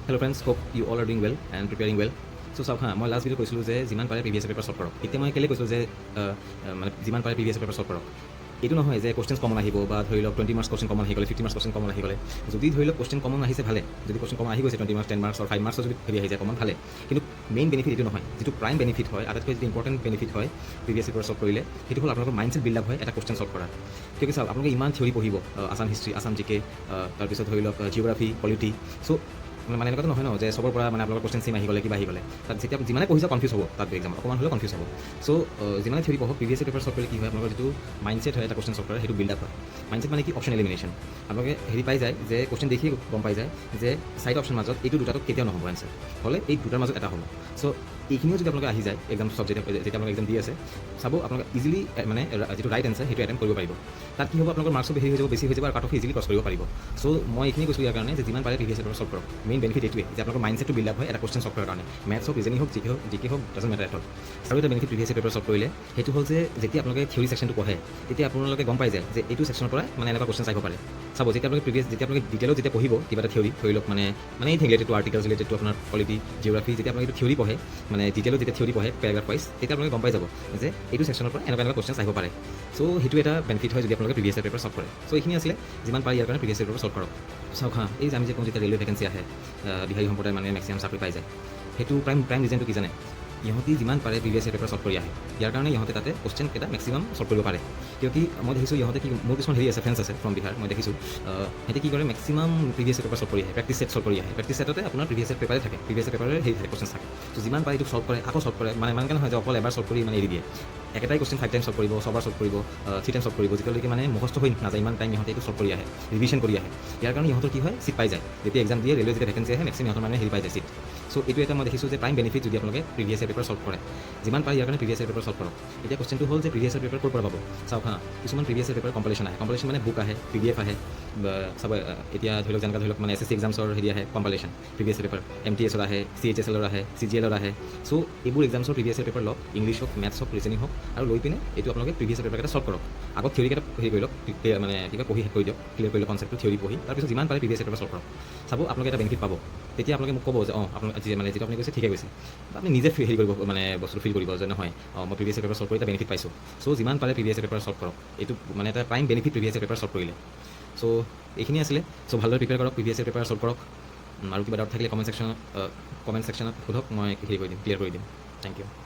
Hello friends, hope you all are doing well and preparing well. So চাওক হা মই last video' কৈছিলোঁ যে যিমান পাৰে প্ৰিভিয়াছ পেপাৰ ছল্ভ কৰক। এতিয়া মই কেলৈ কৈছোঁ যে মানে যিমান পাৰে প্ৰিভিয়াছ পেপাৰ ছল্ভ কৰক। এইটো নহয় যে কুৱেশ্যন কমন আহিব বা ধৰি লওক 20 মাৰ্কছ কুৱেশ্যন কমন আহি গ'লে 50 মাৰ্কছ কুৱেশ্যন কমন আহি গ'লে যদি ধৰি লওক কুৱেশ্যন কমন আহিছে ভালে, যদি কুৱেশ্যন কমন আহি গৈছে 20 মাৰ্কছ 10 মাৰ্কছ আৰু 5 মাৰ্কছৰ যদি হেৰি আহি যায় কমন ভালে, কিন্তু মেইন বেনিফিট এইটো নহয়। যিটো প্ৰাইম বেনিফিট হয়, আটাইতকৈ যিটো ইম্পৰ্টেণ্ট বেনিফিট হয় প্ৰিভিয়াছ পেপাৰ ছল্ভ কৰিলে, সেইটো হ'ল আপোনালোকৰ মাইণ্ডছেট বিল্ড আপ হয় এটা কুৱেশ্যন ছল্ভ কৰাৰ। কিয় কি চাওক আপোনালোকে ইমান থিয়ৰী পঢ়িব, আছাম হিষ্ট্ৰী, আছাম জিকে, তাৰপিছত ধৰি লওক জিঅ'গ্ৰাফী, পলিটি। চ' মানে এনেকুৱাটো নহয় ন যে চবৰ পৰা মানে আপোনালোকৰ কুৱেশ্যন চিম আহি গ'লে কিবা আহি গ'লে তাত যেতিয়া যিমানে পঢ়িছে কনফিউজ হ'ব, তাত এক্সামত অকণমান হ'লেও কনফিউজ হ'ব। চ' যিমানে থিয়ৰী পঢ়ক প্ৰিভিয়াছ পেপাৰ ছল্ভ কৰিলে কি হয়, আপোনালোকৰ যিটো মাইণ্ডছেট হয় এটা কুৱেশ্যন ছল্ভ কৰা, সেইটো বিল্ড আপ হয়। মাইণ্ডছেট মানে কি অপশ্যন এলিমিনেশ্যন। আপোনালোকে হেৰি পাই যায় যে কুৱেশ্যন দেখি গম পাই যায় যে চাৰিটা অপশ্যন মাজত এইটো দুটাটো কেতিয়াও নহ'ব এনচাৰ, হ'লে এই দুটাৰ মাজত এটা হ'ব। চ' এইখিনিও যদি আপোনালোকে আহি যায় এক্সাম চব যেতিয়া আপোনালোকে এক্সাম দি আছে, চাব আপোনালোকে ইজিলি মানে যিটো ৰাইট এনচাৰ সেইটো এটেম্প কৰিব পাৰিব। তাত কি হ'ব আপোনালোকৰ মাৰ্কছো বেছি হৈ যাব আৰু কাট অফ ইজিলি ক্ৰছ কৰিব পাৰিব। চ' মই এইখিনি কৈছোঁ ইয়াৰ কাৰণে যে যিমান পাৰে প্ৰিভিয়াছ পেপাৰ ছল্ভ কৰক। মেইন বেনিফিট এইটোৱে যে আপোনালোকৰ মাইণ্ডছেটটো বিল্ড আপ হয় এটা কুৱেশ্যন ছল্ভ কৰাৰ কাৰণে। মেথছ হওক, ৰিজনিং হওক, জিকে হওক, ডাজন্ট মেটাৰ এট অল। আৰু এটা বেনিফিট প্ৰিভিয়াছ পেপাৰ ছল্ভ কৰিলে সেইটো হ'ল যে যেতিয়া আপোনালোকে থিয়ৰী ছেকশ্যনটো পঢ়ে তেতিয়া আপোনালোকে গম পাই যায় যে এইটো ছেকশ্যনৰ পৰা মানে এনেকুৱা কুৱেশ্যন আহিব পাৰে। চাব যেতিয়া আপোনালোকে ডিটেইলত যেতিয়া পঢ়িব কিবা এটা থিয়ৰী, ধৰি লওক মানে এই ৰিলেটেড টু আৰ্টিকেলছ, ৰিলেটেড টু আপোনাৰ পলিটি, জিঅ'গ্ৰাফী, যেতিয়া আপোনালোকে এইটো থিয়ৰী পঢ়ে মানে ডিটেইলত যেতিয়া থিয়ৰী পঢ়ে পেৰাগ্ৰাফ ৱাইজ, তেতিয়া আপোনালোকে গম পাই যাব যে এইটো ছেকশ্যনৰ পৰা এনেকুৱা কুৱেশ্যন আহিব পাৰে। চ' সেইটো এটা বেনিফিট হয় যদি আপোনালোকে প্ৰিভিয়াছ পেপাৰ ছল্ভ কৰে। চ' এইখিনি আছিলে যিমান পাৰে ইয়াৰ কাৰণে প্ৰিভিয়াছ পেপাৰ ছল্ভ কৰক। চাওক হা এই যে আমি যে কওঁ যেতিয়া ৰেলৱে ভেকেঞ্চি আহে, বিহাৰী সম্প্ৰদায় মানে মেক্সিমাম চাকৰি পাই যায়, সেইটো প্ৰাইম ৰিজনটো কি জানে? ইহঁতি যিমান পাৰে প্ৰিভিয়াছ পেপাৰ ছল্ভ কৰি আহে। ইয়াৰ কাৰণে ইহঁতে তাতে কুৱেশ্যন কেইটা মেক্সিমাম ছল্ভ কৰিব পাৰে। কিয় কি মই দেখিছোঁ ইহঁতে কি মোৰ কিছুমান হেৰি আছে, ফ্ৰেণ্ডছ আছে ফ্ৰম বিহাৰ, মই দেখিছোঁ সিহঁতে কি কৰে মেক্সিমাম প্ৰিভিয়াছ পেপাৰ ছল্ভ কৰি আহে, প্ৰেক্টিছ ছেট ছল্ভ কৰি আহে। প্ৰেক্টিছ ছেটতে আপোনাৰ প্ৰিভিয়াছ পেপাৰে থাকে, প্ৰিভিয়াছ পেপাৰে হেৰি থাকে, কুৱেশ্যন থাকে। ত' যিমান পাৰে এইটো ছল্ভ কৰে আকৌ ছল্ভ কৰে, মানে ইমানকৈ নহয় যে অকল এবাৰ ছল্ভ কৰি মানে এৰি দিয়ে। একেটাই কুৱেশ্যন 5 টাইম ছল্ভ কৰিব, ছবাৰ ছল্ভ কৰিব, 3 টাইম ছল্ভ কৰিব, যেতিয়ালৈকে মানে মুখস্থ হৈ নাযায় ইমান টাইম ইহঁতে এইটো ছল্ভ কৰি আহে, ৰিভিশ্যন কৰি আহে। ইয়াৰ কাৰণে ইহঁতৰ কি হয় চিট পাই যায়, যেতিয়া এক্সাম দিয়ে ৰেলৱে যেতিয়া ভেকেঞ্চি আহে মেক্সিমাম ইহঁতৰ মানে হেৰি পাই যায় চিট। চ' এইটো এটা মই দেখিছোঁ যে প্ৰাইম বেনিফিট যদি আপোনালোকে প্ৰিভিয়াছ পেপাৰ ছল্ভ কৰে। যিমান পাৰে ইয়াৰ কাৰণে প্ৰিভিয়াছ পেপাৰ ছল্ভ কৰক। এতিয়া কুৱেশ্যনটো হ'ল যে প্ৰিভিয়াছ পেপাৰ ক'ৰ পৰা পাব? চাওক হা কিছুমান প্ৰিভিয়াছ পেপাৰ কম্পাইলেশ্যন আহে, কম্পাইলেশ্যন মানে বুক আহে, PDF আহে, চাব এতিয়া ধৰি লওক যেনেকৈ ধৰি লওক মানে SSC এক্সামছৰ হেৰি আহে কম্পাইলেশ্যন প্ৰিভিয়াছ পেপাৰ, MTSৰ আহে, CHSLৰ আহে, CGLৰ আহে। চ' এইবোৰ এক্সামছৰ প্ৰিভিয়াছ পেপাৰ লওক, ইংলিছ হওক, মেথছ হওক, ৰিজনিং হওক, আৰু লৈ পিনে এইটো আপোনালোকে প্ৰিভিয়াছ পেপাৰকেইটা ছল্ভ কৰক। আগত থিয়ৰীকেইটা হেৰি কৰি লওক, মানে কিবা পঢ়ি শেষ কৰি দিয়ক, ক্লিয়াৰ কৰি লওক কনচেপ্টটো থিয়ৰী পঢ়ি, তাৰপিছত যিমান পাৰে প্ৰিভিয়াছ পেপাৰ ছল্ভ কৰক। চাব আপোনালোকে এটা বেনিফিট পাব। তেতিয়া আপোনালোকে মোক ক'ব যে আপোনালোকে যিটো আপুনি কৈছে ঠিকে কৈছে, আপুনি নিজে হেৰি কৰিব মানে বস্তুটো ফিল কৰিব যে নহয় মই প্ৰিভিয়াছ পেপাৰ ছল্ভ কৰি এটা বেনিফিট পাইছোঁ। চ' যিমান পাৰে প্ৰিভিয়াছ পেপাৰ ছল্ভ কৰক। এইটো মানে এটা prime benefit previous paper solve কৰিলে। চ' এইখিনি আছিলে। চ' ভালদৰে প্ৰিপেয়াৰ কৰক, প্ৰিভিয়াছ পেপাৰ ছল্ভ কৰক। আৰু কিবা ডাউট থাকিলে কমেণ্ট ছেকশ্যনত সোধক, মই হেৰি কৰি দিম, ক্লিয়াৰ কৰি দিম। Thank U.